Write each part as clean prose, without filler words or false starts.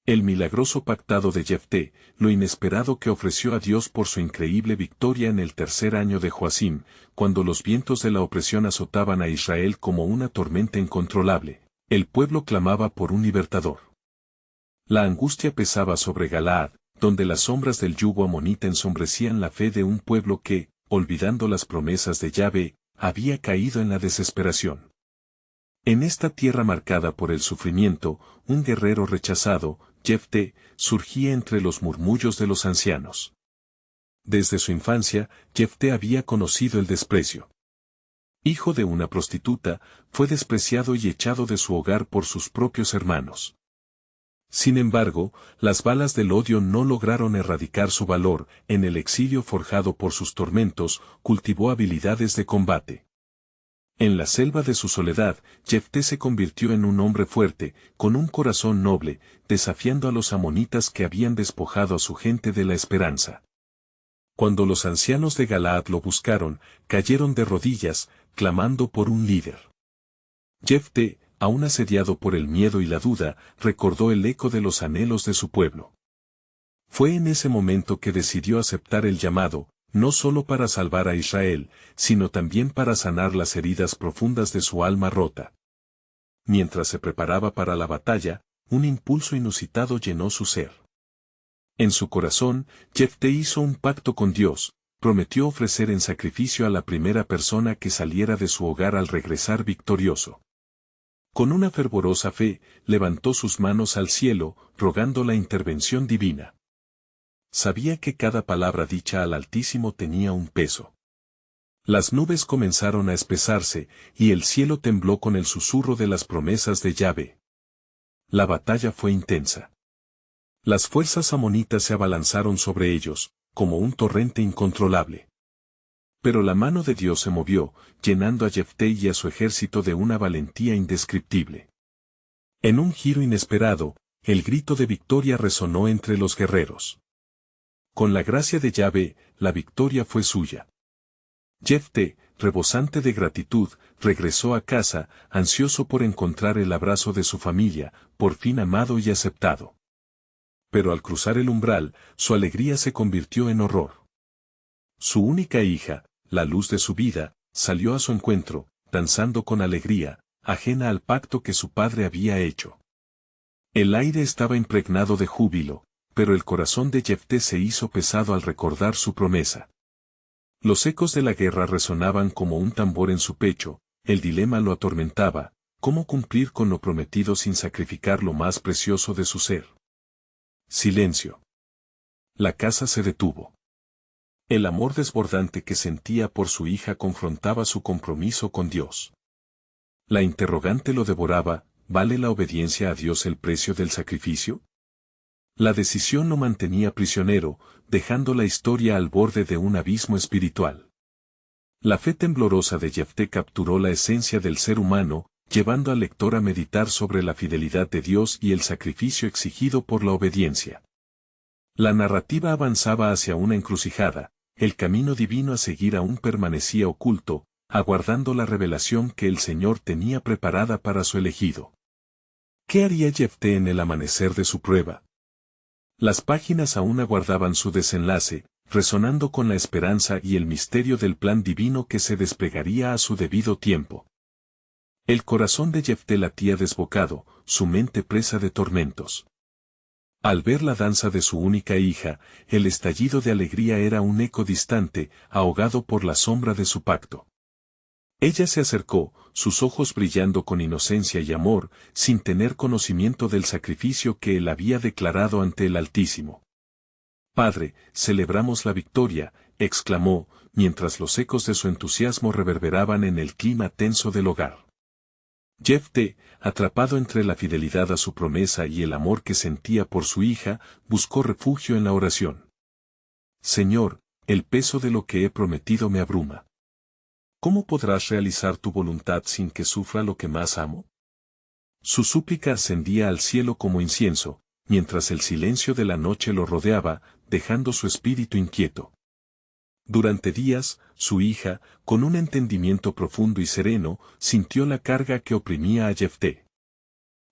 El milagroso pactado de Jefté, lo inesperado que ofreció a Dios por su increíble victoria en el tercer año de Joacim, cuando los vientos de la opresión azotaban a Israel como una tormenta incontrolable, el pueblo clamaba por un libertador. La angustia pesaba sobre Galaad, donde las sombras del yugo amonita ensombrecían la fe de un pueblo que, olvidando las promesas de Yahvé, había caído en la desesperación. En esta tierra marcada por el sufrimiento, un guerrero rechazado, Jefté, surgía entre los murmullos de los ancianos. Desde su infancia, Jefté había conocido el desprecio. Hijo de una prostituta, fue despreciado y echado de su hogar por sus propios hermanos. Sin embargo, las balas del odio no lograron erradicar su valor. En el exilio forjado por sus tormentos, cultivó habilidades de combate. En la selva de su soledad, Jefté se convirtió en un hombre fuerte, con un corazón noble, desafiando a los amonitas que habían despojado a su gente de la esperanza. Cuando los ancianos de Galaad lo buscaron, cayeron de rodillas, clamando por un líder. Jefté, aún asediado por el miedo y la duda, recordó el eco de los anhelos de su pueblo. Fue en ese momento que decidió aceptar el llamado, no solo para salvar a Israel, sino también para sanar las heridas profundas de su alma rota. Mientras se preparaba para la batalla, un impulso inusitado llenó su ser. En su corazón, Jefté hizo un pacto con Dios, prometió ofrecer en sacrificio a la primera persona que saliera de su hogar al regresar victorioso. Con una fervorosa fe, levantó sus manos al cielo, rogando la intervención divina. Sabía que cada palabra dicha al Altísimo tenía un peso. Las nubes comenzaron a espesarse, y el cielo tembló con el susurro de las promesas de Yahvé. La batalla fue intensa. Las fuerzas amonitas se abalanzaron sobre ellos, como un torrente incontrolable. Pero la mano de Dios se movió, llenando a Jefté y a su ejército de una valentía indescriptible. En un giro inesperado, el grito de victoria resonó entre los guerreros. Con la gracia de Yahvé, la victoria fue suya. Jefté, rebosante de gratitud, regresó a casa, ansioso por encontrar el abrazo de su familia, por fin amado y aceptado. Pero al cruzar el umbral, su alegría se convirtió en horror. Su única hija, la luz de su vida, salió a su encuentro, danzando con alegría, ajena al pacto que su padre había hecho. El aire estaba impregnado de júbilo, pero el corazón de Jefté se hizo pesado al recordar su promesa. Los ecos de la guerra resonaban como un tambor en su pecho, el dilema lo atormentaba, ¿cómo cumplir con lo prometido sin sacrificar lo más precioso de su ser? Silencio. La casa se detuvo. El amor desbordante que sentía por su hija confrontaba su compromiso con Dios. La interrogante lo devoraba, ¿vale la obediencia a Dios el precio del sacrificio? La decisión lo mantenía prisionero, dejando la historia al borde de un abismo espiritual. La fe temblorosa de Jefté capturó la esencia del ser humano, llevando al lector a meditar sobre la fidelidad de Dios y el sacrificio exigido por la obediencia. La narrativa avanzaba hacia una encrucijada, el camino divino a seguir aún permanecía oculto, aguardando la revelación que el Señor tenía preparada para su elegido. ¿Qué haría Jefté en el amanecer de su prueba? Las páginas aún aguardaban su desenlace, resonando con la esperanza y el misterio del plan divino que se desplegaría a su debido tiempo. El corazón de Jefté latía desbocado, su mente presa de tormentos. Al ver la danza de su única hija, el estallido de alegría era un eco distante, ahogado por la sombra de su pacto. Ella se acercó, sus ojos brillando con inocencia y amor, sin tener conocimiento del sacrificio que él había declarado ante el Altísimo. «Padre, celebramos la victoria», exclamó, mientras los ecos de su entusiasmo reverberaban en el clima tenso del hogar. Jefté, atrapado entre la fidelidad a su promesa y el amor que sentía por su hija, buscó refugio en la oración. «Señor, el peso de lo que he prometido me abruma. ¿Cómo podrás realizar tu voluntad sin que sufra lo que más amo?». Su súplica ascendía al cielo como incienso, mientras el silencio de la noche lo rodeaba, dejando su espíritu inquieto. Durante días, su hija, con un entendimiento profundo y sereno, sintió la carga que oprimía a Jefté.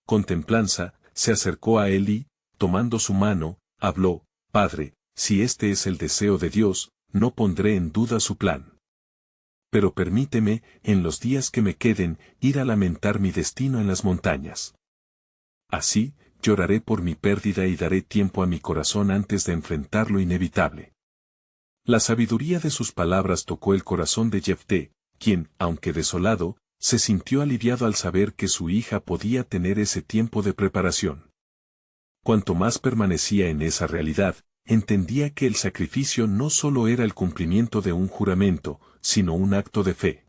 Con templanza, se acercó a él y, tomando su mano, habló: Padre, si este es el deseo de Dios, no pondré en duda su plan. Pero permíteme, en los días que me queden, ir a lamentar mi destino en las montañas. Así, lloraré por mi pérdida y daré tiempo a mi corazón antes de enfrentar lo inevitable. La sabiduría de sus palabras tocó el corazón de Jefté, quien, aunque desolado, se sintió aliviado al saber que su hija podía tener ese tiempo de preparación. Cuanto más permanecía en esa realidad, entendía que el sacrificio no solo era el cumplimiento de un juramento, sino un acto de fe.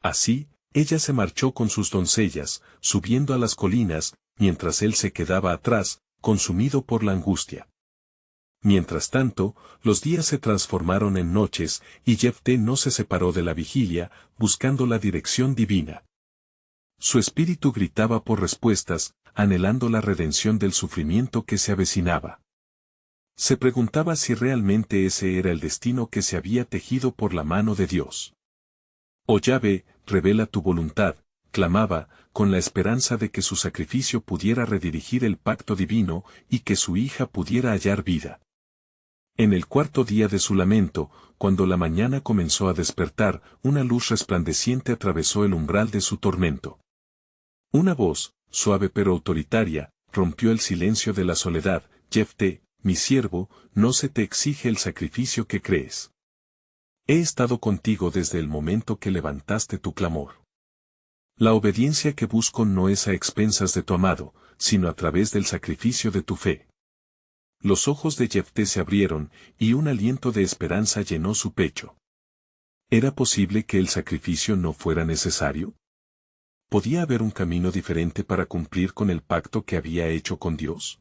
Así, ella se marchó con sus doncellas, subiendo a las colinas, mientras él se quedaba atrás, consumido por la angustia. Mientras tanto, los días se transformaron en noches, y Jefté no se separó de la vigilia, buscando la dirección divina. Su espíritu gritaba por respuestas, anhelando la redención del sufrimiento que se avecinaba. Se preguntaba si realmente ese era el destino que se había tejido por la mano de Dios. Oh Yahvé, revela tu voluntad, clamaba, con la esperanza de que su sacrificio pudiera redirigir el pacto divino y que su hija pudiera hallar vida. En el cuarto día de su lamento, cuando la mañana comenzó a despertar, una luz resplandeciente atravesó el umbral de su tormento. Una voz, suave pero autoritaria, rompió el silencio de la soledad: Jefté, mi siervo, no se te exige el sacrificio que crees. He estado contigo desde el momento que levantaste tu clamor. La obediencia que busco no es a expensas de tu amado, sino a través del sacrificio de tu fe. Los ojos de Jefté se abrieron, y un aliento de esperanza llenó su pecho. ¿Era posible que el sacrificio no fuera necesario? ¿Podía haber un camino diferente para cumplir con el pacto que había hecho con Dios?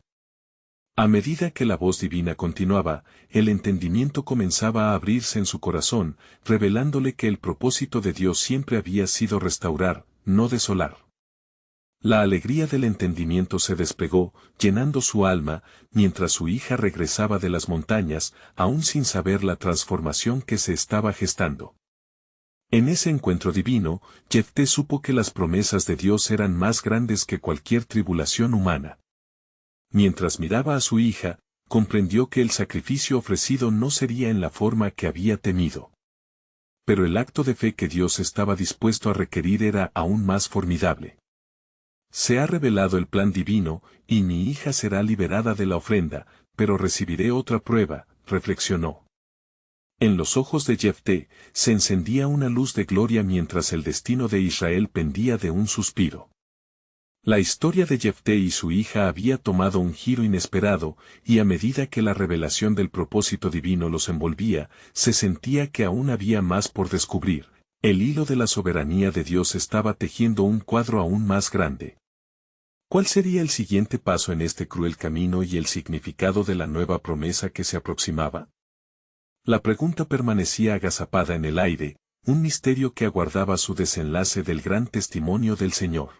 A medida que la voz divina continuaba, el entendimiento comenzaba a abrirse en su corazón, revelándole que el propósito de Dios siempre había sido restaurar, no desolar. La alegría del entendimiento se desplegó, llenando su alma, mientras su hija regresaba de las montañas, aún sin saber la transformación que se estaba gestando. En ese encuentro divino, Jefté supo que las promesas de Dios eran más grandes que cualquier tribulación humana. Mientras miraba a su hija, comprendió que el sacrificio ofrecido no sería en la forma que había temido. Pero el acto de fe que Dios estaba dispuesto a requerir era aún más formidable. Se ha revelado el plan divino, y mi hija será liberada de la ofrenda, pero recibiré otra prueba, reflexionó. En los ojos de Jefté se encendía una luz de gloria mientras el destino de Israel pendía de un suspiro. La historia de Jefté y su hija había tomado un giro inesperado, y a medida que la revelación del propósito divino los envolvía, se sentía que aún había más por descubrir. El hilo de la soberanía de Dios estaba tejiendo un cuadro aún más grande. ¿Cuál sería el siguiente paso en este cruel camino y el significado de la nueva promesa que se aproximaba? La pregunta permanecía agazapada en el aire, un misterio que aguardaba su desenlace del gran testimonio del Señor.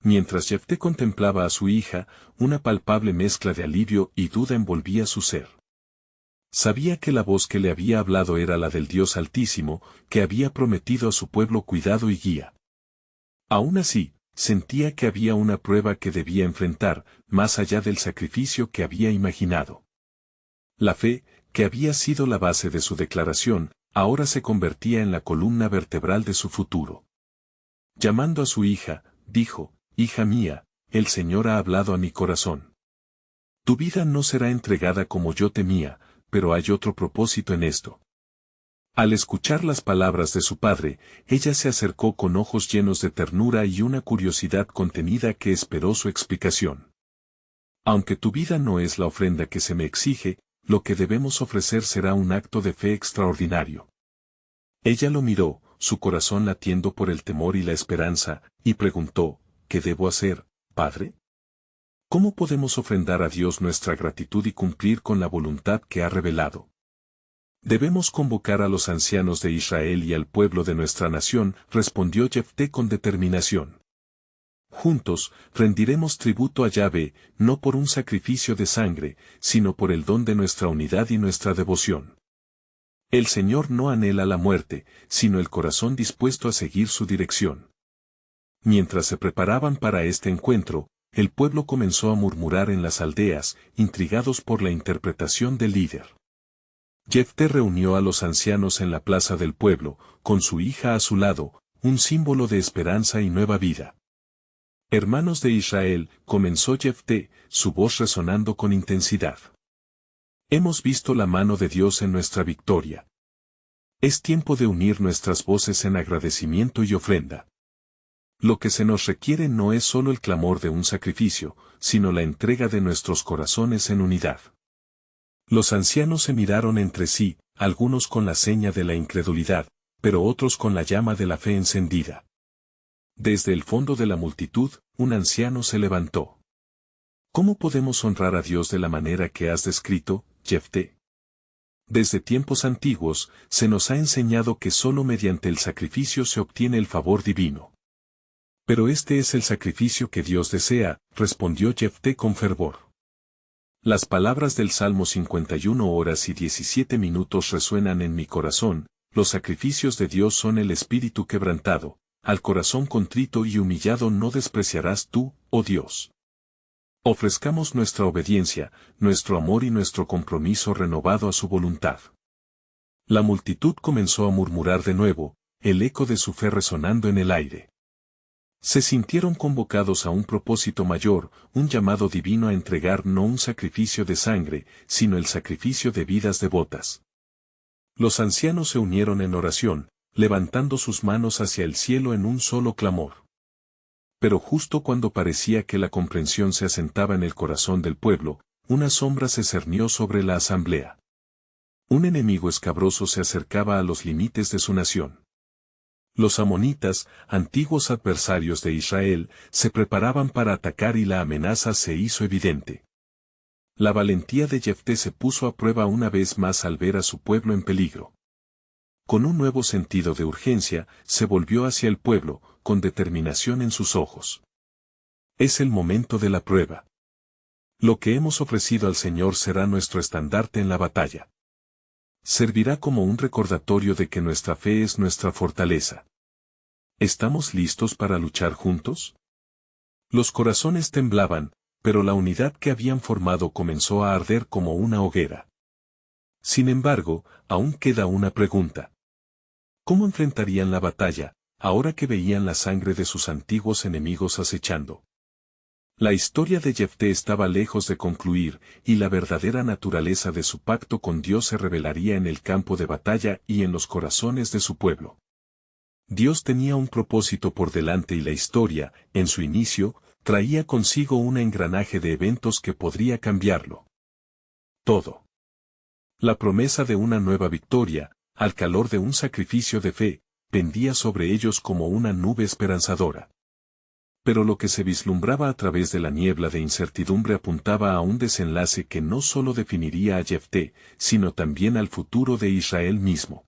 Mientras Jefté contemplaba a su hija, una palpable mezcla de alivio y duda envolvía su ser. Sabía que la voz que le había hablado era la del Dios Altísimo, que había prometido a su pueblo cuidado y guía. Aún así, sentía que había una prueba que debía enfrentar, más allá del sacrificio que había imaginado. La fe, que había sido la base de su declaración, ahora se convertía en la columna vertebral de su futuro. Llamando a su hija, dijo: Hija mía, el Señor ha hablado a mi corazón. Tu vida no será entregada como yo temía, pero hay otro propósito en esto. Al escuchar las palabras de su padre, ella se acercó con ojos llenos de ternura y una curiosidad contenida que esperó su explicación. Aunque tu vida no es la ofrenda que se me exige, lo que debemos ofrecer será un acto de fe extraordinario. Ella lo miró, su corazón latiendo por el temor y la esperanza, y preguntó: ¿Qué debo hacer, padre? ¿Cómo podemos ofrendar a Dios nuestra gratitud y cumplir con la voluntad que ha revelado? Debemos convocar a los ancianos de Israel y al pueblo de nuestra nación, respondió Jefté con determinación. Juntos, rendiremos tributo a Yahvé, no por un sacrificio de sangre, sino por el don de nuestra unidad y nuestra devoción. El Señor no anhela la muerte, sino el corazón dispuesto a seguir su dirección. Mientras se preparaban para este encuentro, el pueblo comenzó a murmurar en las aldeas, intrigados por la interpretación del líder. Jefté reunió a los ancianos en la plaza del pueblo, con su hija a su lado, un símbolo de esperanza y nueva vida. Hermanos de Israel, comenzó Jefté, su voz resonando con intensidad. Hemos visto la mano de Dios en nuestra victoria. Es tiempo de unir nuestras voces en agradecimiento y ofrenda. Lo que se nos requiere no es solo el clamor de un sacrificio, sino la entrega de nuestros corazones en unidad. Los ancianos se miraron entre sí, algunos con la seña de la incredulidad, pero otros con la llama de la fe encendida. Desde el fondo de la multitud, un anciano se levantó. ¿Cómo podemos honrar a Dios de la manera que has descrito, Jefté? Desde tiempos antiguos, se nos ha enseñado que solo mediante el sacrificio se obtiene el favor divino. Pero este es el sacrificio que Dios desea, respondió Jefté con fervor. Las palabras del Salmo 51 horas y 17 minutos resuenan en mi corazón, los sacrificios de Dios son el espíritu quebrantado, al corazón contrito y humillado no despreciarás tú, oh Dios. Ofrezcamos nuestra obediencia, nuestro amor y nuestro compromiso renovado a su voluntad. La multitud comenzó a murmurar de nuevo, el eco de su fe resonando en el aire. Se sintieron convocados a un propósito mayor, un llamado divino a entregar no un sacrificio de sangre, sino el sacrificio de vidas devotas. Los ancianos se unieron en oración, levantando sus manos hacia el cielo en un solo clamor. Pero justo cuando parecía que la comprensión se asentaba en el corazón del pueblo, una sombra se cernió sobre la asamblea. Un enemigo escabroso se acercaba a los límites de su nación. Los amonitas, antiguos adversarios de Israel, se preparaban para atacar y la amenaza se hizo evidente. La valentía de Jefté se puso a prueba una vez más al ver a su pueblo en peligro. Con un nuevo sentido de urgencia, se volvió hacia el pueblo, con determinación en sus ojos. Es el momento de la prueba. Lo que hemos ofrecido al Señor será nuestro estandarte en la batalla. Servirá como un recordatorio de que nuestra fe es nuestra fortaleza. ¿Estamos listos para luchar juntos? Los corazones temblaban, pero la unidad que habían formado comenzó a arder como una hoguera. Sin embargo, aún queda una pregunta. ¿Cómo enfrentarían la batalla, ahora que veían la sangre de sus antiguos enemigos acechando? La historia de Jefté estaba lejos de concluir, y la verdadera naturaleza de su pacto con Dios se revelaría en el campo de batalla y en los corazones de su pueblo. Dios tenía un propósito por delante y la historia, en su inicio, traía consigo un engranaje de eventos que podría cambiarlo todo. La promesa de una nueva victoria, al calor de un sacrificio de fe, pendía sobre ellos como una nube esperanzadora. Pero lo que se vislumbraba a través de la niebla de incertidumbre apuntaba a un desenlace que no solo definiría a Jefté, sino también al futuro de Israel mismo.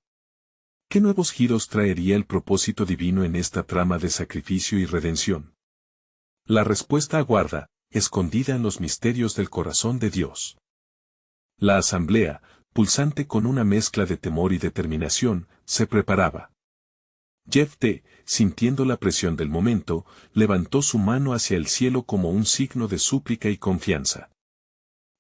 ¿Qué nuevos giros traería el propósito divino en esta trama de sacrificio y redención? La respuesta aguarda, escondida en los misterios del corazón de Dios. La asamblea, pulsante con una mezcla de temor y determinación, se preparaba. Jefté, sintiendo la presión del momento, levantó su mano hacia el cielo como un signo de súplica y confianza.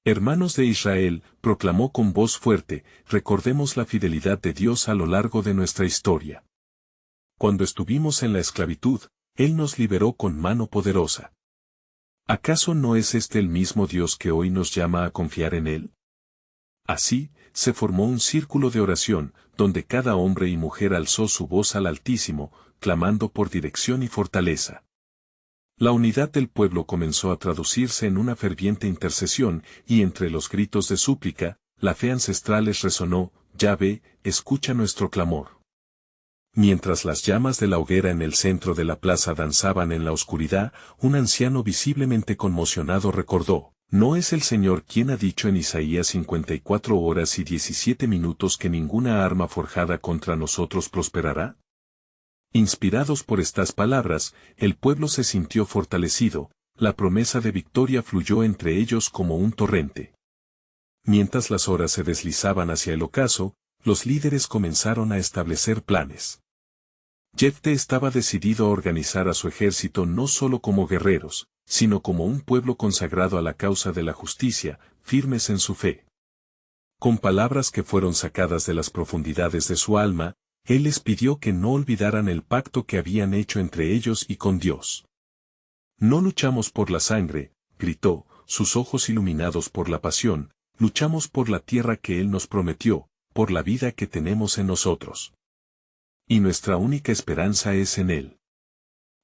Hermanos de Israel, proclamó con voz fuerte, recordemos la fidelidad de Dios a lo largo de nuestra historia. Cuando estuvimos en la esclavitud, Él nos liberó con mano poderosa. ¿Acaso no es este el mismo Dios que hoy nos llama a confiar en Él? Así, se formó un círculo de oración, donde cada hombre y mujer alzó su voz al Altísimo, clamando por dirección y fortaleza. La unidad del pueblo comenzó a traducirse en una ferviente intercesión, y entre los gritos de súplica, la fe ancestral les resonó, Yahvé, escucha nuestro clamor. Mientras las llamas de la hoguera en el centro de la plaza danzaban en la oscuridad, un anciano visiblemente conmocionado recordó, ¿no es el Señor quien ha dicho en Isaías 54 horas y 17 minutos que ninguna arma forjada contra nosotros prosperará? Inspirados por estas palabras, el pueblo se sintió fortalecido, la promesa de victoria fluyó entre ellos como un torrente. Mientras las horas se deslizaban hacia el ocaso, los líderes comenzaron a establecer planes. Jefté estaba decidido a organizar a su ejército no solo como guerreros, sino como un pueblo consagrado a la causa de la justicia, firmes en su fe. Con palabras que fueron sacadas de las profundidades de su alma, él les pidió que no olvidaran el pacto que habían hecho entre ellos y con Dios. No luchamos por la sangre, gritó, sus ojos iluminados por la pasión, luchamos por la tierra que Él nos prometió, por la vida que tenemos en nosotros. Y nuestra única esperanza es en Él.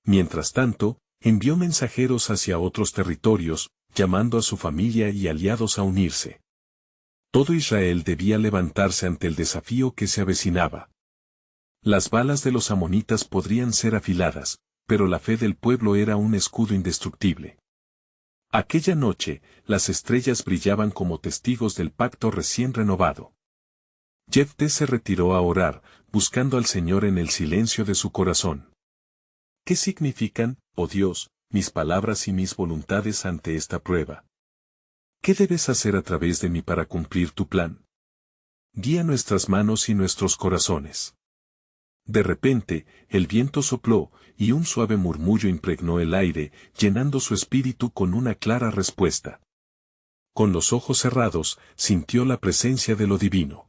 Mientras tanto, envió mensajeros hacia otros territorios, llamando a su familia y aliados a unirse. Todo Israel debía levantarse ante el desafío que se avecinaba. Las balas de los amonitas podrían ser afiladas, pero la fe del pueblo era un escudo indestructible. Aquella noche, las estrellas brillaban como testigos del pacto recién renovado. Jefté se retiró a orar, buscando al Señor en el silencio de su corazón. ¿Qué significan, oh Dios, mis palabras y mis voluntades ante esta prueba? ¿Qué debes hacer a través de mí para cumplir tu plan? Guía nuestras manos y nuestros corazones. De repente, el viento sopló, y un suave murmullo impregnó el aire, llenando su espíritu con una clara respuesta. Con los ojos cerrados, sintió la presencia de lo divino.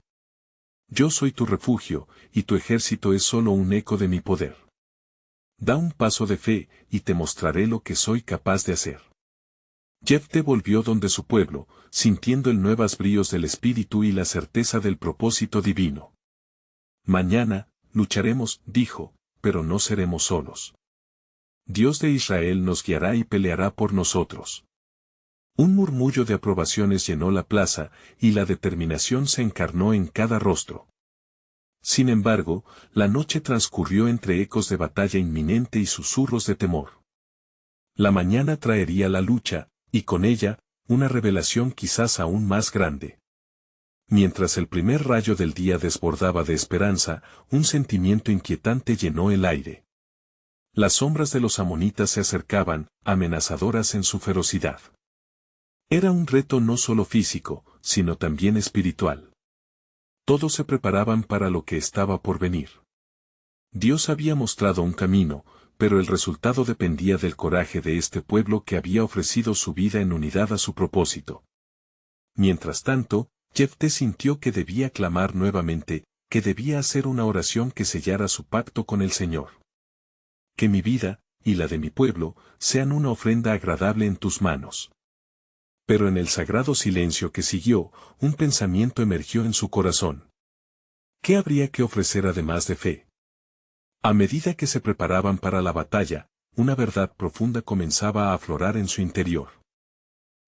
Yo soy tu refugio, y tu ejército es solo un eco de mi poder. Da un paso de fe, y te mostraré lo que soy capaz de hacer. Jefté volvió donde su pueblo, sintiendo el nuevos bríos del espíritu y la certeza del propósito divino. Mañana, lucharemos, dijo, pero no seremos solos. Dios de Israel nos guiará y peleará por nosotros. Un murmullo de aprobaciones llenó la plaza, y la determinación se encarnó en cada rostro. Sin embargo, la noche transcurrió entre ecos de batalla inminente y susurros de temor. La mañana traería la lucha, y con ella, una revelación quizás aún más grande. Mientras el primer rayo del día desbordaba de esperanza, un sentimiento inquietante llenó el aire. Las sombras de los amonitas se acercaban, amenazadoras en su ferocidad. Era un reto no solo físico, sino también espiritual. Todos se preparaban para lo que estaba por venir. Dios había mostrado un camino, pero el resultado dependía del coraje de este pueblo que había ofrecido su vida en unidad a su propósito. Mientras tanto, Jefté sintió que debía clamar nuevamente, que debía hacer una oración que sellara su pacto con el Señor. Que mi vida, y la de mi pueblo, sean una ofrenda agradable en tus manos. Pero en el sagrado silencio que siguió, un pensamiento emergió en su corazón. ¿Qué habría que ofrecer además de fe? A medida que se preparaban para la batalla, una verdad profunda comenzaba a aflorar en su interior.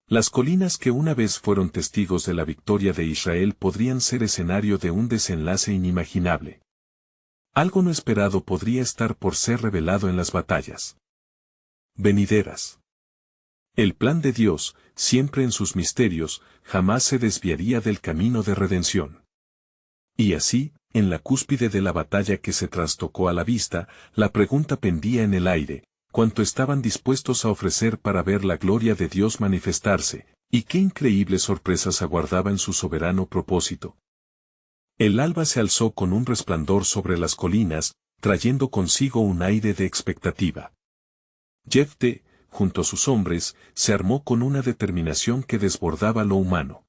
Las colinas que una vez fueron testigos de la victoria de Israel podrían ser escenario de un desenlace inimaginable. Algo no esperado podría estar por ser revelado en las batallas venideras. El plan de Dios, siempre en sus misterios, jamás se desviaría del camino de redención. Y así, en la cúspide de la batalla que se trastocó a la vista, la pregunta pendía en el aire: ¿cuánto estaban dispuestos a ofrecer para ver la gloria de Dios manifestarse, y qué increíbles sorpresas aguardaba en su soberano propósito? El alba se alzó con un resplandor sobre las colinas, trayendo consigo un aire de expectativa. Jefté, junto a sus hombres, se armó con una determinación que desbordaba lo humano.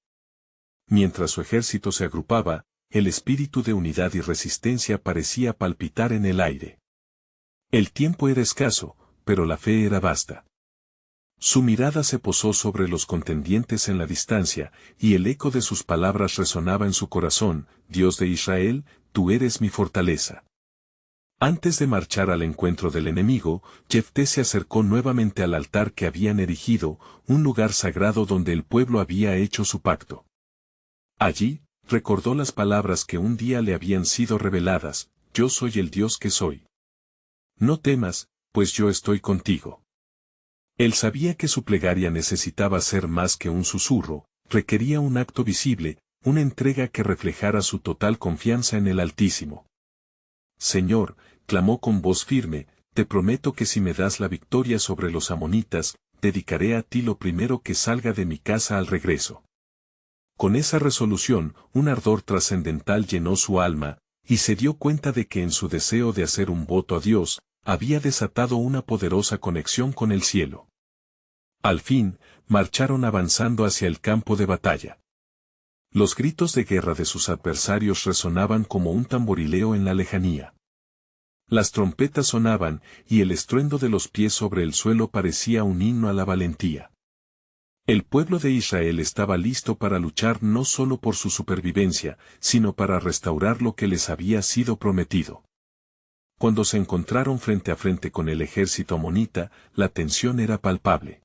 Mientras su ejército se agrupaba, el espíritu de unidad y resistencia parecía palpitar en el aire. El tiempo era escaso, pero la fe era vasta. Su mirada se posó sobre los contendientes en la distancia, y el eco de sus palabras resonaba en su corazón: Dios de Israel, tú eres mi fortaleza. Antes de marchar al encuentro del enemigo, Jefté se acercó nuevamente al altar que habían erigido, un lugar sagrado donde el pueblo había hecho su pacto. Allí, recordó las palabras que un día le habían sido reveladas: yo soy el Dios que soy. No temas, pues yo estoy contigo. Él sabía que su plegaria necesitaba ser más que un susurro, requería un acto visible, una entrega que reflejara su total confianza en el Altísimo. Señor, clamó con voz firme, te prometo que si me das la victoria sobre los amonitas, dedicaré a ti lo primero que salga de mi casa al regreso. Con esa resolución, un ardor trascendental llenó su alma, y se dio cuenta de que en su deseo de hacer un voto a Dios, había desatado una poderosa conexión con el cielo. Al fin, marcharon avanzando hacia el campo de batalla. Los gritos de guerra de sus adversarios resonaban como un tamborileo en la lejanía. Las trompetas sonaban, y el estruendo de los pies sobre el suelo parecía un himno a la valentía. El pueblo de Israel estaba listo para luchar no solo por su supervivencia, sino para restaurar lo que les había sido prometido. Cuando se encontraron frente a frente con el ejército amonita, la tensión era palpable.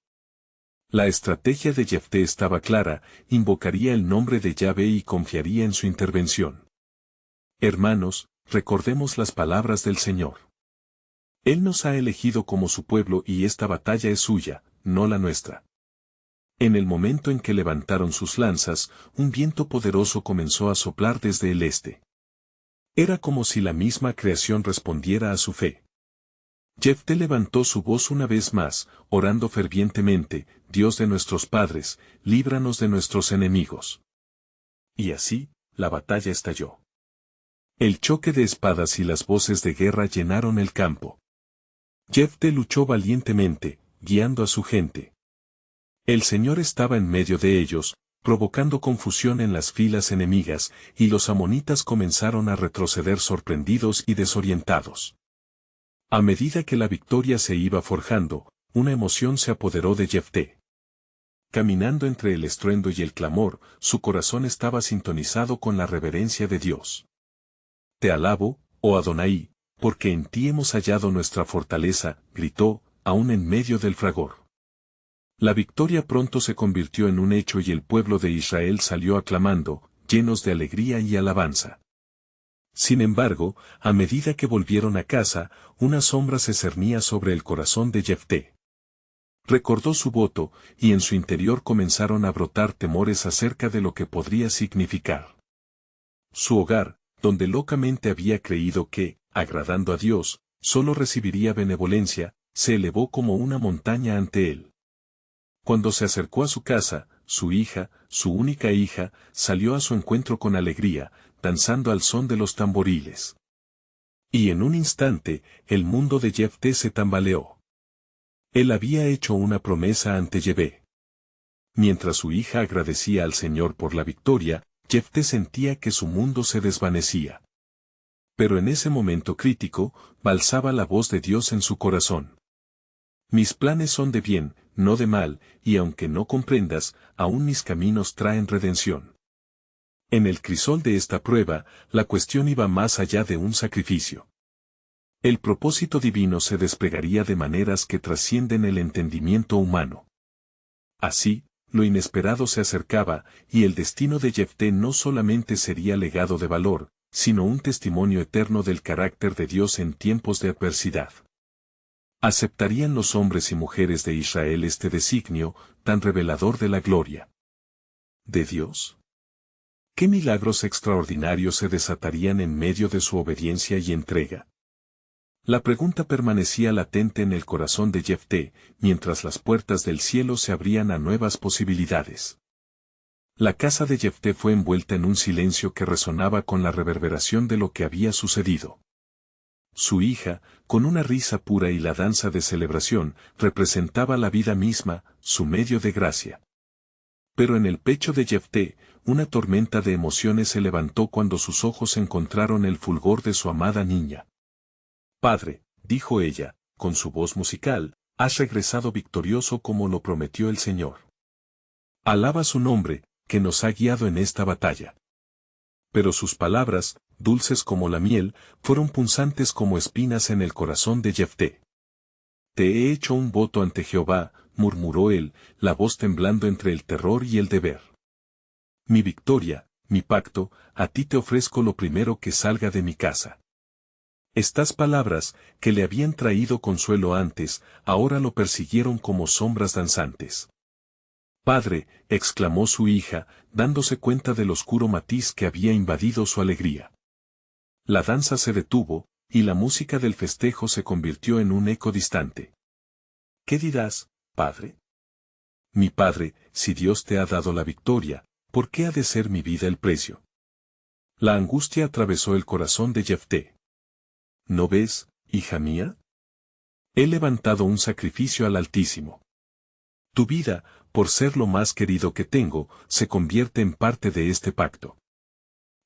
La estrategia de Jefté estaba clara: invocaría el nombre de Yahvé y confiaría en su intervención. Hermanos, recordemos las palabras del Señor. Él nos ha elegido como su pueblo y esta batalla es suya, no la nuestra. En el momento en que levantaron sus lanzas, un viento poderoso comenzó a soplar desde el este. Era como si la misma creación respondiera a su fe. Jefté levantó su voz una vez más, orando fervientemente: Dios de nuestros padres, líbranos de nuestros enemigos. Y así, la batalla estalló. El choque de espadas y las voces de guerra llenaron el campo. Jefté luchó valientemente, guiando a su gente. El Señor estaba en medio de ellos, provocando confusión en las filas enemigas, y los amonitas comenzaron a retroceder sorprendidos y desorientados. A medida que la victoria se iba forjando, una emoción se apoderó de Jefté. Caminando entre el estruendo y el clamor, su corazón estaba sintonizado con la reverencia de Dios. Te alabo, oh Adonai, porque en ti hemos hallado nuestra fortaleza, gritó, aún en medio del fragor. La victoria pronto se convirtió en un hecho y el pueblo de Israel salió aclamando, llenos de alegría y alabanza. Sin embargo, a medida que volvieron a casa, una sombra se cernía sobre el corazón de Jefté. Recordó su voto, y en su interior comenzaron a brotar temores acerca de lo que podría significar. Su hogar, donde locamente había creído que, agradando a Dios, solo recibiría benevolencia, se elevó como una montaña ante él. Cuando se acercó a su casa, su hija, su única hija, salió a su encuentro con alegría, danzando al son de los tamboriles. Y en un instante, el mundo de Jefté se tambaleó. Él había hecho una promesa ante Yahvé. Mientras su hija agradecía al Señor por la victoria, Jefté sentía que su mundo se desvanecía. Pero en ese momento crítico, balsaba la voz de Dios en su corazón. Mis planes son de bien, no de mal, y aunque no comprendas, aún mis caminos traen redención. En el crisol de esta prueba, la cuestión iba más allá de un sacrificio. El propósito divino se desplegaría de maneras que trascienden el entendimiento humano. Así, lo inesperado se acercaba, y el destino de Jefté no solamente sería legado de valor, sino un testimonio eterno del carácter de Dios en tiempos de adversidad. ¿Aceptarían los hombres y mujeres de Israel este designio, tan revelador de la gloria de Dios? ¿Qué milagros extraordinarios se desatarían en medio de su obediencia y entrega? La pregunta permanecía latente en el corazón de Jefté, mientras las puertas del cielo se abrían a nuevas posibilidades. La casa de Jefté fue envuelta en un silencio que resonaba con la reverberación de lo que había sucedido. Su hija, con una risa pura y la danza de celebración, representaba la vida misma, su medio de gracia. Pero en el pecho de Jefté, una tormenta de emociones se levantó cuando sus ojos encontraron el fulgor de su amada niña. Padre, dijo ella, con su voz musical, has regresado victorioso como lo prometió el Señor. Alaba su nombre, que nos ha guiado en esta batalla. Pero sus palabras, dulces como la miel, fueron punzantes como espinas en el corazón de Jefté. Te he hecho un voto ante Jehová, murmuró él, la voz temblando entre el terror y el deber. Mi victoria, mi pacto, a ti te ofrezco lo primero que salga de mi casa. Estas palabras, que le habían traído consuelo antes, ahora lo persiguieron como sombras danzantes. Padre, exclamó su hija, dándose cuenta del oscuro matiz que había invadido su alegría. La danza se detuvo, y la música del festejo se convirtió en un eco distante. ¿Qué dirás, padre? Mi padre, si Dios te ha dado la victoria, ¿por qué ha de ser mi vida el precio? La angustia atravesó el corazón de Jefté. ¿No ves, hija mía? He levantado un sacrificio al Altísimo. Tu vida, por ser lo más querido que tengo, se convierte en parte de este pacto.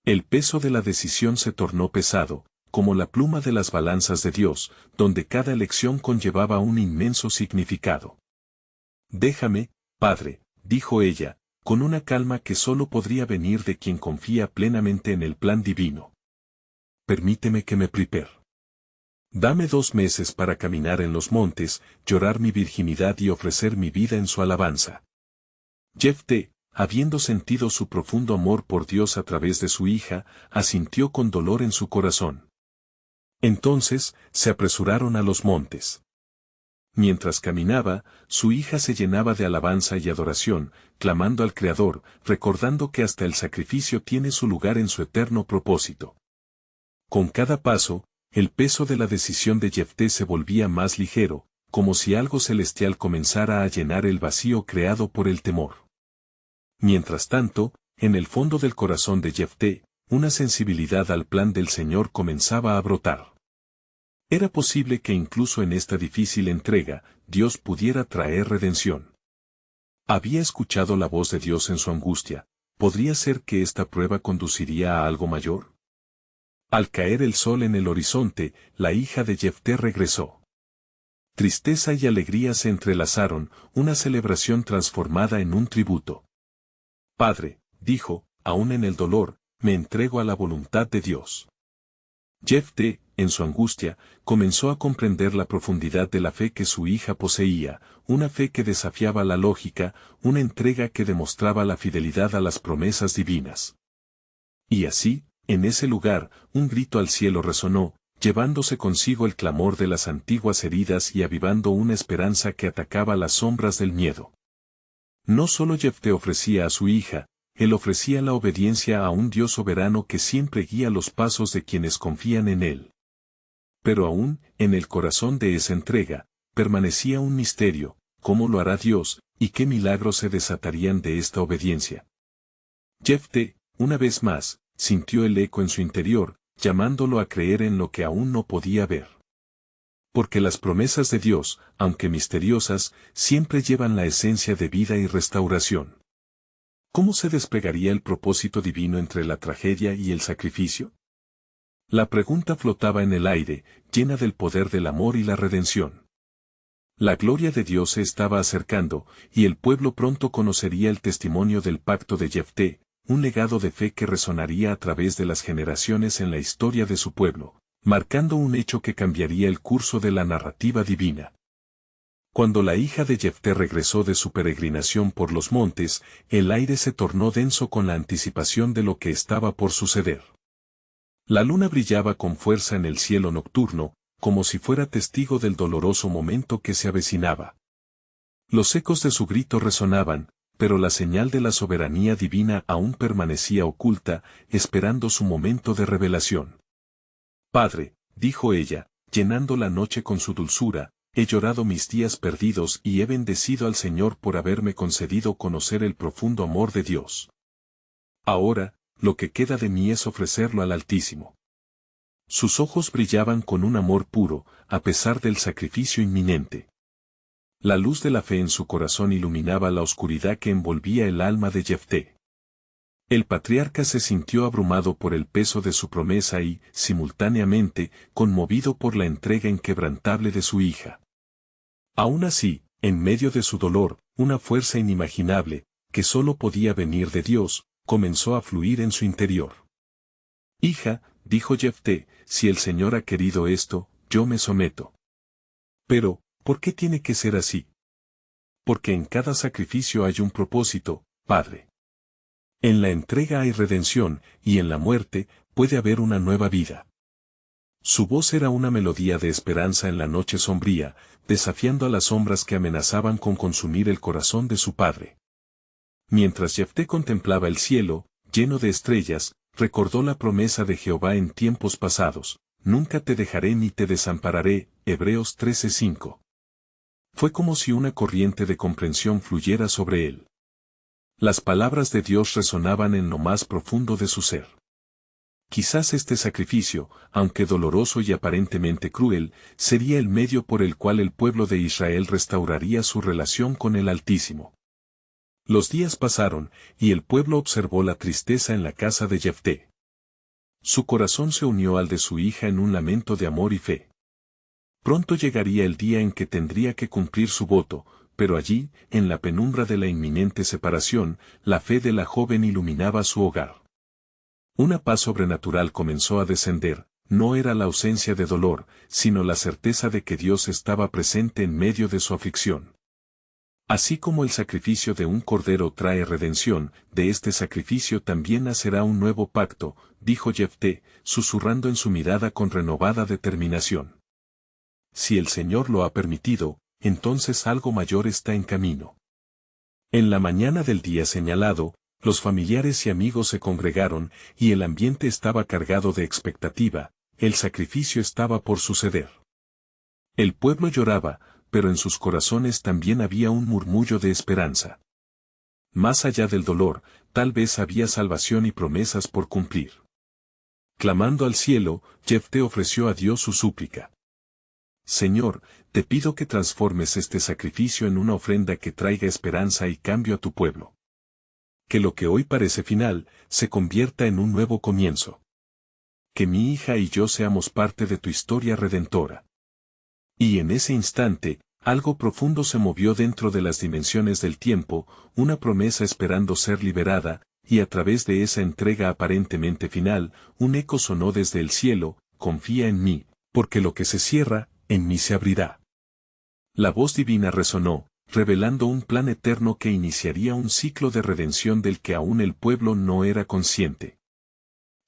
El peso de la decisión se tornó pesado, como la pluma de las balanzas de Dios, donde cada elección conllevaba un inmenso significado. Déjame, Padre, dijo ella, con una calma que solo podría venir de quien confía plenamente en el plan divino. Permíteme que me prepare. Dame 2 meses para caminar en los montes, llorar mi virginidad y ofrecer mi vida en su alabanza. Jefté, habiendo sentido su profundo amor por Dios a través de su hija, asintió con dolor en su corazón. Entonces, se apresuraron a los montes. Mientras caminaba, su hija se llenaba de alabanza y adoración, clamando al Creador, recordando que hasta el sacrificio tiene su lugar en su eterno propósito. Con cada paso, el peso de la decisión de Jefté se volvía más ligero, como si algo celestial comenzara a llenar el vacío creado por el temor. Mientras tanto, en el fondo del corazón de Jefté, una sensibilidad al plan del Señor comenzaba a brotar. Era posible que incluso en esta difícil entrega, Dios pudiera traer redención. Había escuchado la voz de Dios en su angustia. ¿Podría ser que esta prueba conduciría a algo mayor? Al caer el sol en el horizonte, la hija de Jefté regresó. Tristeza y alegría se entrelazaron, una celebración transformada en un tributo. Padre, dijo, aún en el dolor, me entrego a la voluntad de Dios. Jefté, en su angustia, comenzó a comprender la profundidad de la fe que su hija poseía, una fe que desafiaba la lógica, una entrega que demostraba la fidelidad a las promesas divinas. Y así, en ese lugar, un grito al cielo resonó, llevándose consigo el clamor de las antiguas heridas y avivando una esperanza que atacaba las sombras del miedo. No solo Jefté ofrecía a su hija, él ofrecía la obediencia a un Dios soberano que siempre guía los pasos de quienes confían en él. Pero aún, en el corazón de esa entrega, permanecía un misterio: ¿cómo lo hará Dios, y qué milagros se desatarían de esta obediencia? Jefté, una vez más, sintió el eco en su interior, llamándolo a creer en lo que aún no podía ver. Porque las promesas de Dios, aunque misteriosas, siempre llevan la esencia de vida y restauración. ¿Cómo se despegaría el propósito divino entre la tragedia y el sacrificio? La pregunta flotaba en el aire, llena del poder del amor y la redención. La gloria de Dios se estaba acercando, y el pueblo pronto conocería el testimonio del pacto de Jefté, un legado de fe que resonaría a través de las generaciones en la historia de su pueblo, marcando un hecho que cambiaría el curso de la narrativa divina. Cuando la hija de Jefté regresó de su peregrinación por los montes, el aire se tornó denso con la anticipación de lo que estaba por suceder. La luna brillaba con fuerza en el cielo nocturno, como si fuera testigo del doloroso momento que se avecinaba. Los ecos de su grito resonaban, pero la señal de la soberanía divina aún permanecía oculta, esperando su momento de revelación. Padre, dijo ella, llenando la noche con su dulzura, he llorado mis días perdidos y he bendecido al Señor por haberme concedido conocer el profundo amor de Dios. Ahora, lo que queda de mí es ofrecerlo al Altísimo. Sus ojos brillaban con un amor puro, a pesar del sacrificio inminente. La luz de la fe en su corazón iluminaba la oscuridad que envolvía el alma de Jefté. El patriarca se sintió abrumado por el peso de su promesa y, simultáneamente, conmovido por la entrega inquebrantable de su hija. Aún así, en medio de su dolor, una fuerza inimaginable, que solo podía venir de Dios, comenzó a fluir en su interior. Hija, dijo Jefté, si el Señor ha querido esto, yo me someto. Pero, ¿por qué tiene que ser así? Porque en cada sacrificio hay un propósito, Padre. En la entrega hay redención, y en la muerte, puede haber una nueva vida. Su voz era una melodía de esperanza en la noche sombría, desafiando a las sombras que amenazaban con consumir el corazón de su padre. Mientras Jefté contemplaba el cielo, lleno de estrellas, recordó la promesa de Jehová en tiempos pasados: nunca te dejaré ni te desampararé, Hebreos 13:5. Fue como si una corriente de comprensión fluyera sobre él. Las palabras de Dios resonaban en lo más profundo de su ser. Quizás este sacrificio, aunque doloroso y aparentemente cruel, sería el medio por el cual el pueblo de Israel restauraría su relación con el Altísimo. Los días pasaron, y el pueblo observó la tristeza en la casa de Jefté. Su corazón se unió al de su hija en un lamento de amor y fe. Pronto llegaría el día en que tendría que cumplir su voto, pero allí, en la penumbra de la inminente separación, la fe de la joven iluminaba su hogar. Una paz sobrenatural comenzó a descender, no era la ausencia de dolor, sino la certeza de que Dios estaba presente en medio de su aflicción. Así como el sacrificio de un cordero trae redención, de este sacrificio también nacerá un nuevo pacto, dijo Jefté, susurrando en su mirada con renovada determinación. Si el Señor lo ha permitido, entonces algo mayor está en camino. En la mañana del día señalado, los familiares y amigos se congregaron, y el ambiente estaba cargado de expectativa, el sacrificio estaba por suceder. El pueblo lloraba, pero en sus corazones también había un murmullo de esperanza. Más allá del dolor, tal vez había salvación y promesas por cumplir. Clamando al cielo, Jefté ofreció a Dios su súplica. Señor, te pido que transformes este sacrificio en una ofrenda que traiga esperanza y cambio a tu pueblo. Que lo que hoy parece final, se convierta en un nuevo comienzo. Que mi hija y yo seamos parte de tu historia redentora. Y en ese instante, algo profundo se movió dentro de las dimensiones del tiempo, una promesa esperando ser liberada, y a través de esa entrega aparentemente final, un eco sonó desde el cielo: confía en mí, porque lo que se cierra, en mí se abrirá. La voz divina resonó, revelando un plan eterno que iniciaría un ciclo de redención del que aún el pueblo no era consciente.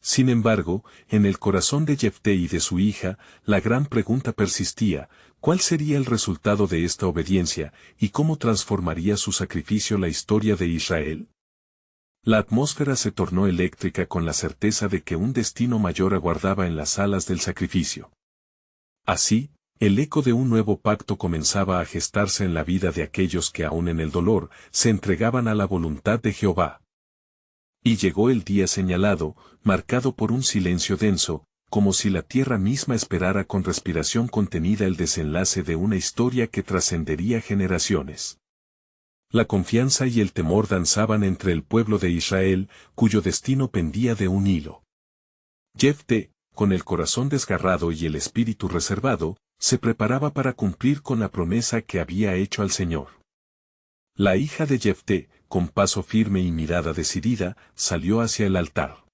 Sin embargo, en el corazón de Jefté y de su hija, la gran pregunta persistía: ¿cuál sería el resultado de esta obediencia, y cómo transformaría su sacrificio la historia de Israel? La atmósfera se tornó eléctrica con la certeza de que un destino mayor aguardaba en las salas del sacrificio. Así, el eco de un nuevo pacto comenzaba a gestarse en la vida de aquellos que aún en el dolor, se entregaban a la voluntad de Jehová. Y llegó el día señalado, marcado por un silencio denso, como si la tierra misma esperara con respiración contenida el desenlace de una historia que trascendería generaciones. La confianza y el temor danzaban entre el pueblo de Israel, cuyo destino pendía de un hilo. Jefté, con el corazón desgarrado y el espíritu reservado, se preparaba para cumplir con la promesa que había hecho al Señor. La hija de Jefté, con paso firme y mirada decidida, salió hacia el altar.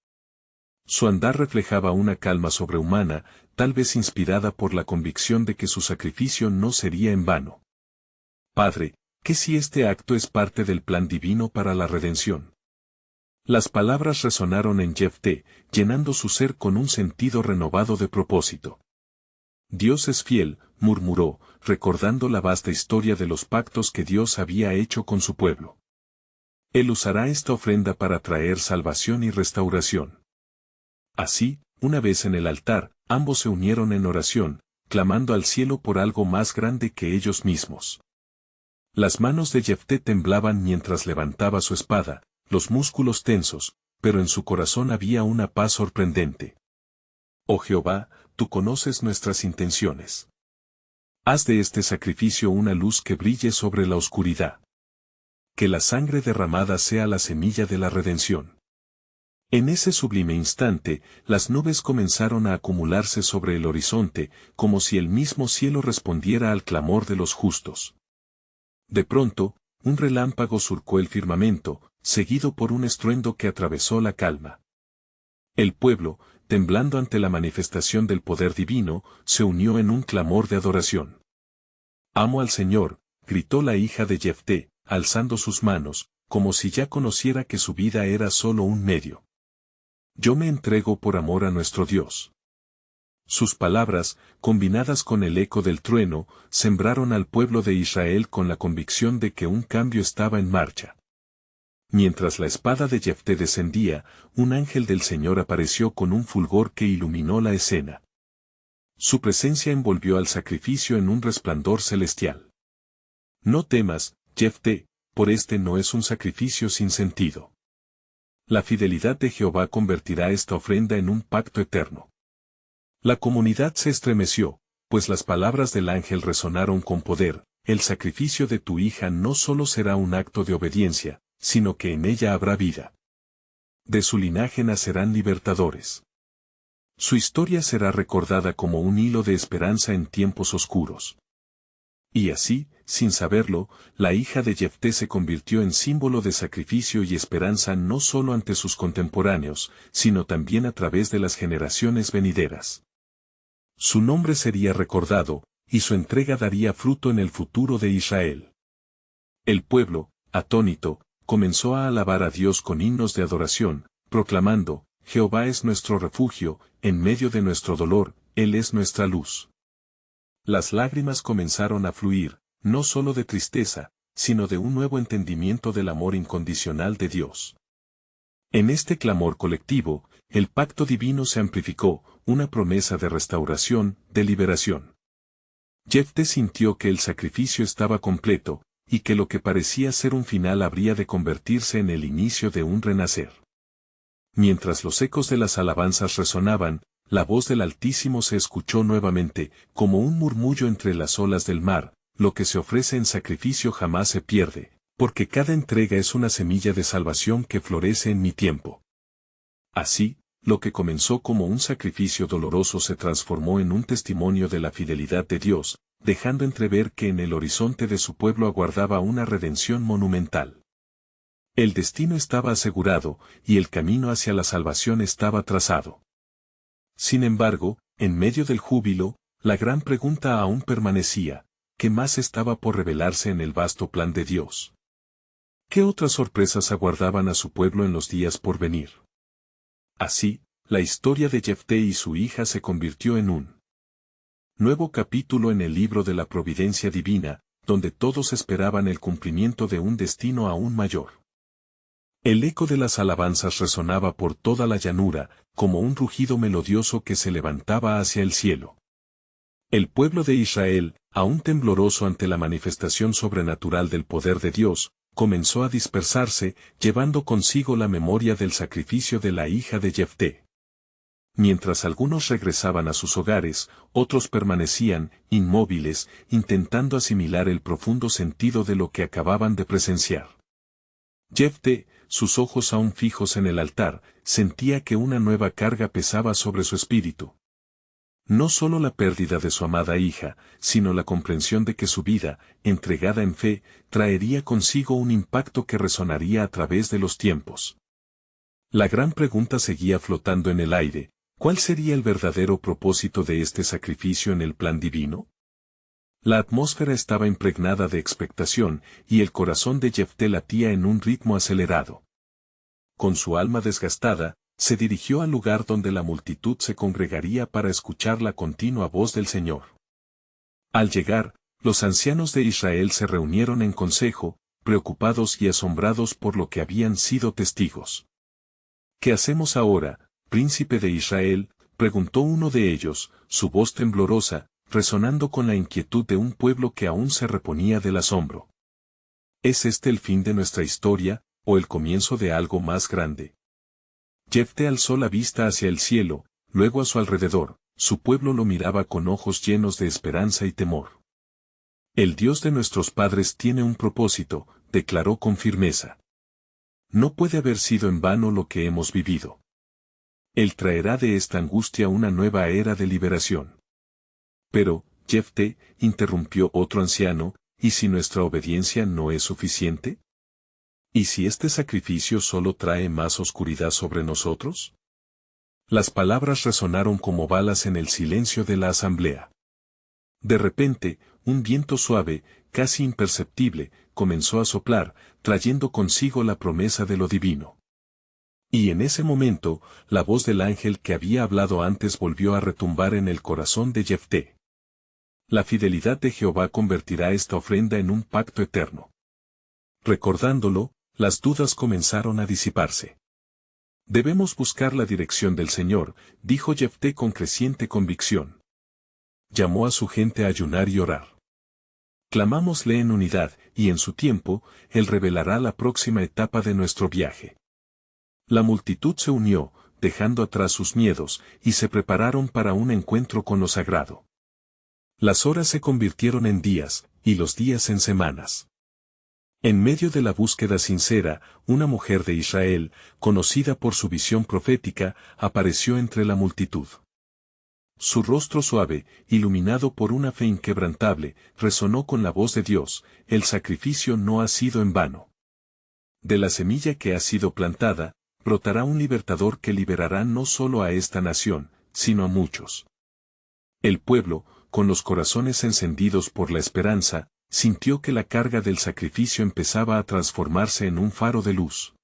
Su andar reflejaba una calma sobrehumana, tal vez inspirada por la convicción de que su sacrificio no sería en vano. Padre, ¿qué si este acto es parte del plan divino para la redención? Las palabras resonaron en Jefté, llenando su ser con un sentido renovado de propósito. Dios es fiel, murmuró, recordando la vasta historia de los pactos que Dios había hecho con su pueblo. Él usará esta ofrenda para traer salvación y restauración. Así, una vez en el altar, ambos se unieron en oración, clamando al cielo por algo más grande que ellos mismos. Las manos de Jefté temblaban mientras levantaba su espada, los músculos tensos, pero en su corazón había una paz sorprendente. Oh Jehová, tú conoces nuestras intenciones. Haz de este sacrificio una luz que brille sobre la oscuridad. Que la sangre derramada sea la semilla de la redención. En ese sublime instante, las nubes comenzaron a acumularse sobre el horizonte, como si el mismo cielo respondiera al clamor de los justos. De pronto, un relámpago surcó el firmamento, seguido por un estruendo que atravesó la calma. El pueblo, temblando ante la manifestación del poder divino, se unió en un clamor de adoración. Amo al Señor, gritó la hija de Jefté, alzando sus manos, como si ya conociera que su vida era solo un medio. Yo me entrego por amor a nuestro Dios. Sus palabras, combinadas con el eco del trueno, sembraron al pueblo de Israel con la convicción de que un cambio estaba en marcha. Mientras la espada de Jefté descendía, un ángel del Señor apareció con un fulgor que iluminó la escena. Su presencia envolvió al sacrificio en un resplandor celestial. No temas, Jefté, por este no es un sacrificio sin sentido. La fidelidad de Jehová convertirá esta ofrenda en un pacto eterno. La comunidad se estremeció, pues las palabras del ángel resonaron con poder: el sacrificio de tu hija no solo será un acto de obediencia, sino que en ella habrá vida. De su linaje nacerán libertadores. Su historia será recordada como un hilo de esperanza en tiempos oscuros. Y así, sin saberlo, la hija de Jefté se convirtió en símbolo de sacrificio y esperanza no solo ante sus contemporáneos, sino también a través de las generaciones venideras. Su nombre sería recordado, y su entrega daría fruto en el futuro de Israel. El pueblo, atónito, comenzó a alabar a Dios con himnos de adoración, proclamando: Jehová es nuestro refugio, en medio de nuestro dolor, Él es nuestra luz. Las lágrimas comenzaron a fluir, no solo de tristeza, sino de un nuevo entendimiento del amor incondicional de Dios. En este clamor colectivo, el pacto divino se amplificó, una promesa de restauración, de liberación. Jefté sintió que el sacrificio estaba completo, y que lo que parecía ser un final habría de convertirse en el inicio de un renacer. Mientras los ecos de las alabanzas resonaban, la voz del Altísimo se escuchó nuevamente, como un murmullo entre las olas del mar: lo que se ofrece en sacrificio jamás se pierde, porque cada entrega es una semilla de salvación que florece en mi tiempo. Así, lo que comenzó como un sacrificio doloroso se transformó en un testimonio de la fidelidad de Dios, dejando entrever que en el horizonte de su pueblo aguardaba una redención monumental. El destino estaba asegurado, y el camino hacia la salvación estaba trazado. Sin embargo, en medio del júbilo, la gran pregunta aún permanecía: ¿qué más estaba por revelarse en el vasto plan de Dios? ¿Qué otras sorpresas aguardaban a su pueblo en los días por venir? Así, la historia de Jefté y su hija se convirtió en un nuevo capítulo en el libro de la providencia divina, donde todos esperaban el cumplimiento de un destino aún mayor. El eco de las alabanzas resonaba por toda la llanura, como un rugido melodioso que se levantaba hacia el cielo. El pueblo de Israel, aún tembloroso ante la manifestación sobrenatural del poder de Dios, comenzó a dispersarse, llevando consigo la memoria del sacrificio de la hija de Jefté. Mientras algunos regresaban a sus hogares, otros permanecían, inmóviles, intentando asimilar el profundo sentido de lo que acababan de presenciar. Jefté, sus ojos aún fijos en el altar, sentía que una nueva carga pesaba sobre su espíritu. No solo la pérdida de su amada hija, sino la comprensión de que su vida, entregada en fe, traería consigo un impacto que resonaría a través de los tiempos. La gran pregunta seguía flotando en el aire: ¿cuál sería el verdadero propósito de este sacrificio en el plan divino? La atmósfera estaba impregnada de expectación, y el corazón de Jefté latía en un ritmo acelerado. Con su alma desgastada, se dirigió al lugar donde la multitud se congregaría para escuchar la continua voz del Señor. Al llegar, los ancianos de Israel se reunieron en consejo, preocupados y asombrados por lo que habían sido testigos. ¿Qué hacemos ahora, príncipe de Israel?, preguntó uno de ellos, su voz temblorosa, resonando con la inquietud de un pueblo que aún se reponía del asombro. ¿Es este el fin de nuestra historia, o el comienzo de algo más grande? Jefté alzó la vista hacia el cielo, luego a su alrededor. Su pueblo lo miraba con ojos llenos de esperanza y temor. El Dios de nuestros padres tiene un propósito, declaró con firmeza. No puede haber sido en vano lo que hemos vivido. Él traerá de esta angustia una nueva era de liberación. Pero, Jefté, interrumpió otro anciano, ¿y si nuestra obediencia no es suficiente? ¿Y si este sacrificio solo trae más oscuridad sobre nosotros? Las palabras resonaron como balas en el silencio de la asamblea. De repente, un viento suave, casi imperceptible, comenzó a soplar, trayendo consigo la promesa de lo divino. Y en ese momento, la voz del ángel que había hablado antes volvió a retumbar en el corazón de Jefté. La fidelidad de Jehová convertirá esta ofrenda en un pacto eterno. Recordándolo, las dudas comenzaron a disiparse. Debemos buscar la dirección del Señor, dijo Jefté con creciente convicción. Llamó a su gente a ayunar y orar. Clamámosle en unidad, y en su tiempo, Él revelará la próxima etapa de nuestro viaje. La multitud se unió, dejando atrás sus miedos, y se prepararon para un encuentro con lo sagrado. Las horas se convirtieron en días, y los días en semanas. En medio de la búsqueda sincera, una mujer de Israel, conocida por su visión profética, apareció entre la multitud. Su rostro suave, iluminado por una fe inquebrantable, resonó con la voz de Dios: el sacrificio no ha sido en vano. De la semilla que ha sido plantada, brotará un libertador que liberará no solo a esta nación, sino a muchos. El pueblo, con los corazones encendidos por la esperanza, sintió que la carga del sacrificio empezaba a transformarse en un faro de luz.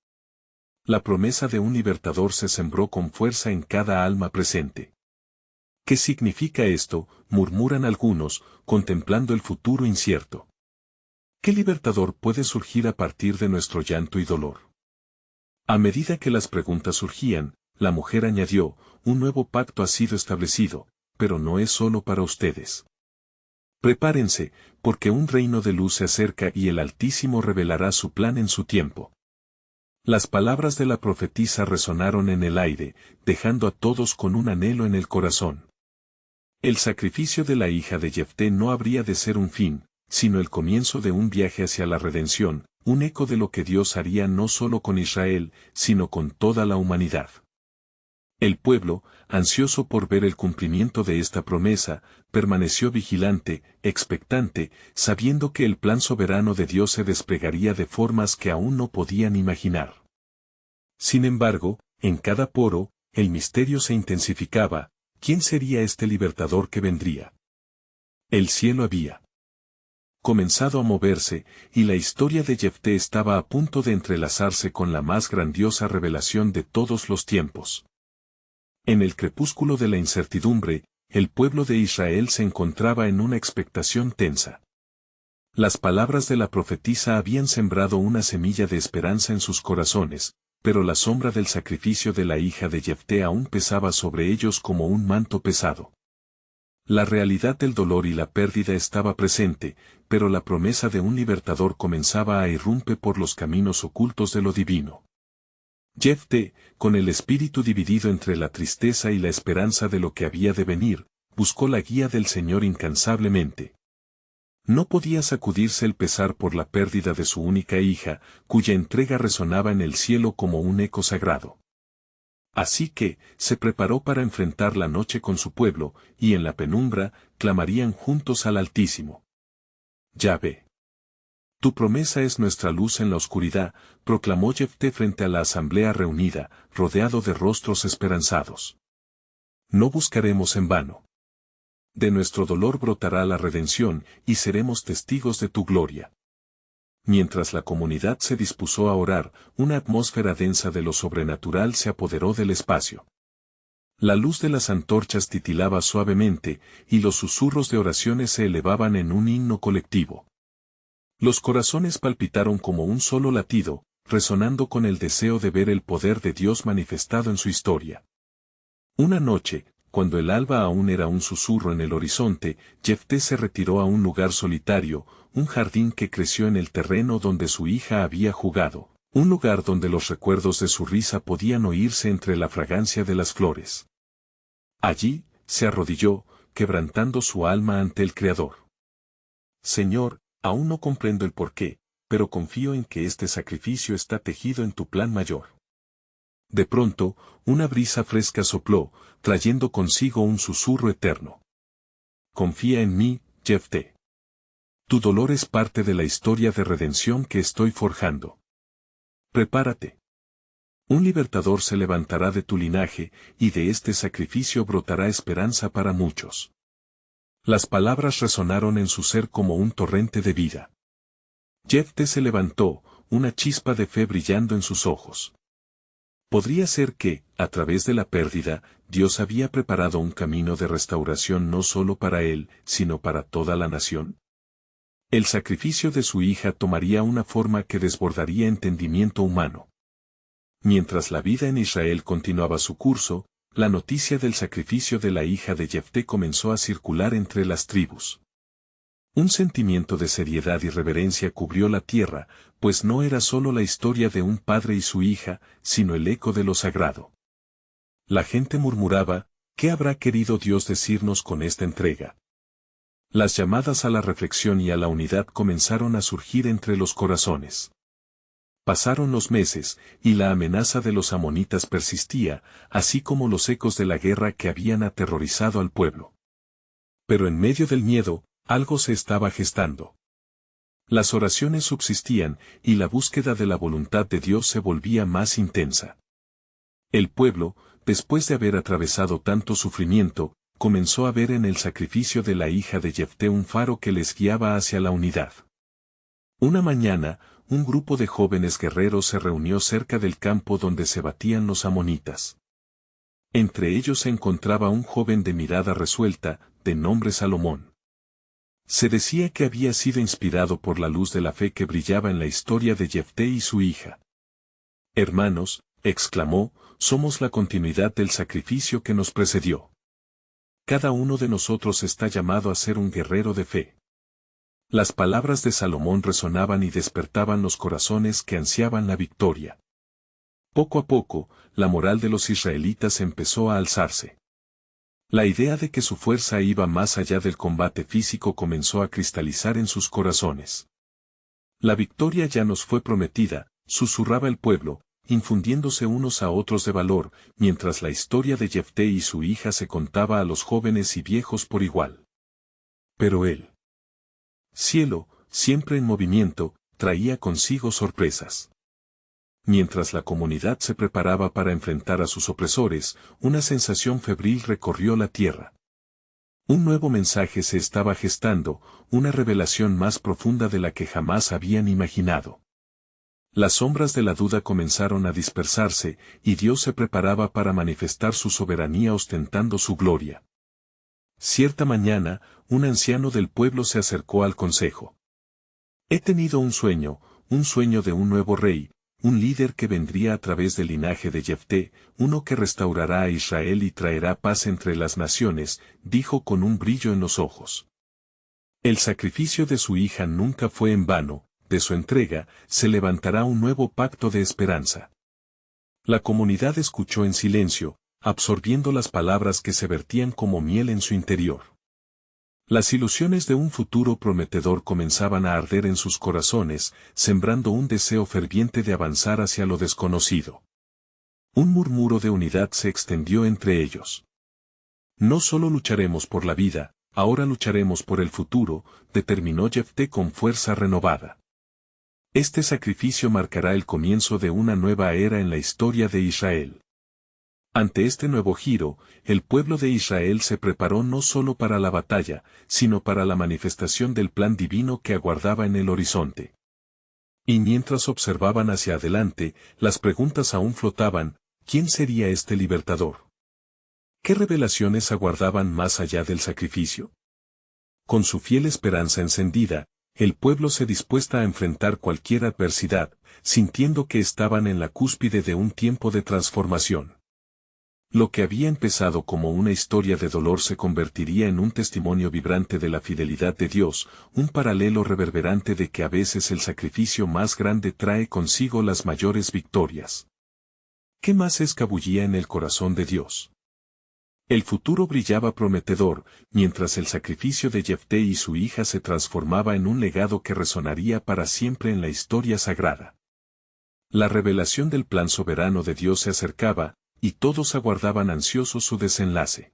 La promesa de un libertador se sembró con fuerza en cada alma presente. ¿Qué significa esto?, murmuran algunos, contemplando el futuro incierto. ¿Qué libertador puede surgir a partir de nuestro llanto y dolor? A medida que las preguntas surgían, la mujer añadió: un nuevo pacto ha sido establecido, pero no es solo para ustedes. Prepárense, porque un reino de luz se acerca y el Altísimo revelará su plan en su tiempo. Las palabras de la profetisa resonaron en el aire, dejando a todos con un anhelo en el corazón. El sacrificio de la hija de Jefté no habría de ser un fin, sino el comienzo de un viaje hacia la redención, un eco de lo que Dios haría no solo con Israel, sino con toda la humanidad. El pueblo, ansioso por ver el cumplimiento de esta promesa, permaneció vigilante, expectante, sabiendo que el plan soberano de Dios se desplegaría de formas que aún no podían imaginar. Sin embargo, en cada poro, el misterio se intensificaba: ¿quién sería este libertador que vendría? El cielo había comenzado a moverse, y la historia de Jefté estaba a punto de entrelazarse con la más grandiosa revelación de todos los tiempos. En el crepúsculo de la incertidumbre, el pueblo de Israel se encontraba en una expectación tensa. Las palabras de la profetisa habían sembrado una semilla de esperanza en sus corazones, pero la sombra del sacrificio de la hija de Jefté aún pesaba sobre ellos como un manto pesado. La realidad del dolor y la pérdida estaba presente, pero la promesa de un libertador comenzaba a irrumpir por los caminos ocultos de lo divino. Jefté, con el espíritu dividido entre la tristeza y la esperanza de lo que había de venir, buscó la guía del Señor incansablemente. No podía sacudirse el pesar por la pérdida de su única hija, cuya entrega resonaba en el cielo como un eco sagrado. Así que, se preparó para enfrentar la noche con su pueblo, y en la penumbra, clamarían juntos al Altísimo. Yahvé, tu promesa es nuestra luz en la oscuridad, proclamó Jefté frente a la asamblea reunida, rodeado de rostros esperanzados. No buscaremos en vano. De nuestro dolor brotará la redención, y seremos testigos de tu gloria. Mientras la comunidad se dispuso a orar, una atmósfera densa de lo sobrenatural se apoderó del espacio. La luz de las antorchas titilaba suavemente, y los susurros de oraciones se elevaban en un himno colectivo. Los corazones palpitaron como un solo latido, resonando con el deseo de ver el poder de Dios manifestado en su historia. Una noche, cuando el alba aún era un susurro en el horizonte, Jefté se retiró a un lugar solitario, un jardín que creció en el terreno donde su hija había jugado, un lugar donde los recuerdos de su risa podían oírse entre la fragancia de las flores. Allí, se arrodilló, quebrantando su alma ante el Creador. Señor, aún no comprendo el porqué, pero confío en que este sacrificio está tejido en tu plan mayor. De pronto, una brisa fresca sopló, trayendo consigo un susurro eterno. Confía en mí, Jefté. Tu dolor es parte de la historia de redención que estoy forjando. Prepárate. Un libertador se levantará de tu linaje, y de este sacrificio brotará esperanza para muchos. Las palabras resonaron en su ser como un torrente de vida. Jefté se levantó, una chispa de fe brillando en sus ojos. Podría ser que, a través de la pérdida, Dios había preparado un camino de restauración no solo para él, sino para toda la nación. El sacrificio de su hija tomaría una forma que desbordaría entendimiento humano. Mientras la vida en Israel continuaba su curso, la noticia del sacrificio de la hija de Jefté comenzó a circular entre las tribus. Un sentimiento de seriedad y reverencia cubrió la tierra, pues no era solo la historia de un padre y su hija, sino el eco de lo sagrado. La gente murmuraba, ¿qué habrá querido Dios decirnos con esta entrega? Las llamadas a la reflexión y a la unidad comenzaron a surgir entre los corazones. Pasaron los meses, y la amenaza de los amonitas persistía, así como los ecos de la guerra que habían aterrorizado al pueblo. Pero en medio del miedo, algo se estaba gestando. Las oraciones subsistían, y la búsqueda de la voluntad de Dios se volvía más intensa. El pueblo, después de haber atravesado tanto sufrimiento, comenzó a ver en el sacrificio de la hija de Jefté un faro que les guiaba hacia la unidad. Una mañana, un grupo de jóvenes guerreros se reunió cerca del campo donde se batían los amonitas. Entre ellos se encontraba un joven de mirada resuelta, de nombre Salomón. Se decía que había sido inspirado por la luz de la fe que brillaba en la historia de Jefté y su hija. Hermanos, exclamó, somos la continuidad del sacrificio que nos precedió. Cada uno de nosotros está llamado a ser un guerrero de fe. Las palabras de Salomón resonaban y despertaban los corazones que ansiaban la victoria. Poco a poco, la moral de los israelitas empezó a alzarse. La idea de que su fuerza iba más allá del combate físico comenzó a cristalizar en sus corazones. La victoria ya nos fue prometida, susurraba el pueblo, infundiéndose unos a otros de valor, mientras la historia de Jefté y su hija se contaba a los jóvenes y viejos por igual. Pero el cielo, siempre en movimiento, traía consigo sorpresas. Mientras la comunidad se preparaba para enfrentar a sus opresores, una sensación febril recorrió la tierra. Un nuevo mensaje se estaba gestando, una revelación más profunda de la que jamás habían imaginado. Las sombras de la duda comenzaron a dispersarse, y Dios se preparaba para manifestar su soberanía ostentando su gloria. Cierta mañana, un anciano del pueblo se acercó al consejo. He tenido un sueño de un nuevo rey, un líder que vendría a través del linaje de Jefté, uno que restaurará a Israel y traerá paz entre las naciones, dijo con un brillo en los ojos. El sacrificio de su hija nunca fue en vano, de su entrega, se levantará un nuevo pacto de esperanza. La comunidad escuchó en silencio, absorbiendo las palabras que se vertían como miel en su interior. Las ilusiones de un futuro prometedor comenzaban a arder en sus corazones, sembrando un deseo ferviente de avanzar hacia lo desconocido. Un murmuro de unidad se extendió entre ellos. No solo lucharemos por la vida, ahora lucharemos por el futuro, determinó Jefté con fuerza renovada. Este sacrificio marcará el comienzo de una nueva era en la historia de Israel. Ante este nuevo giro, el pueblo de Israel se preparó no solo para la batalla, sino para la manifestación del plan divino que aguardaba en el horizonte. Y mientras observaban hacia adelante, las preguntas aún flotaban, ¿quién sería este libertador? ¿Qué revelaciones aguardaban más allá del sacrificio? Con su fiel esperanza encendida, el pueblo se dispuesta a enfrentar cualquier adversidad, sintiendo que estaban en la cúspide de un tiempo de transformación. Lo que había empezado como una historia de dolor se convertiría en un testimonio vibrante de la fidelidad de Dios, un paralelo reverberante de que a veces el sacrificio más grande trae consigo las mayores victorias. ¿Qué más se escabullía en el corazón de Dios? El futuro brillaba prometedor, mientras el sacrificio de Jefté y su hija se transformaba en un legado que resonaría para siempre en la historia sagrada. La revelación del plan soberano de Dios se acercaba, y todos aguardaban ansiosos su desenlace.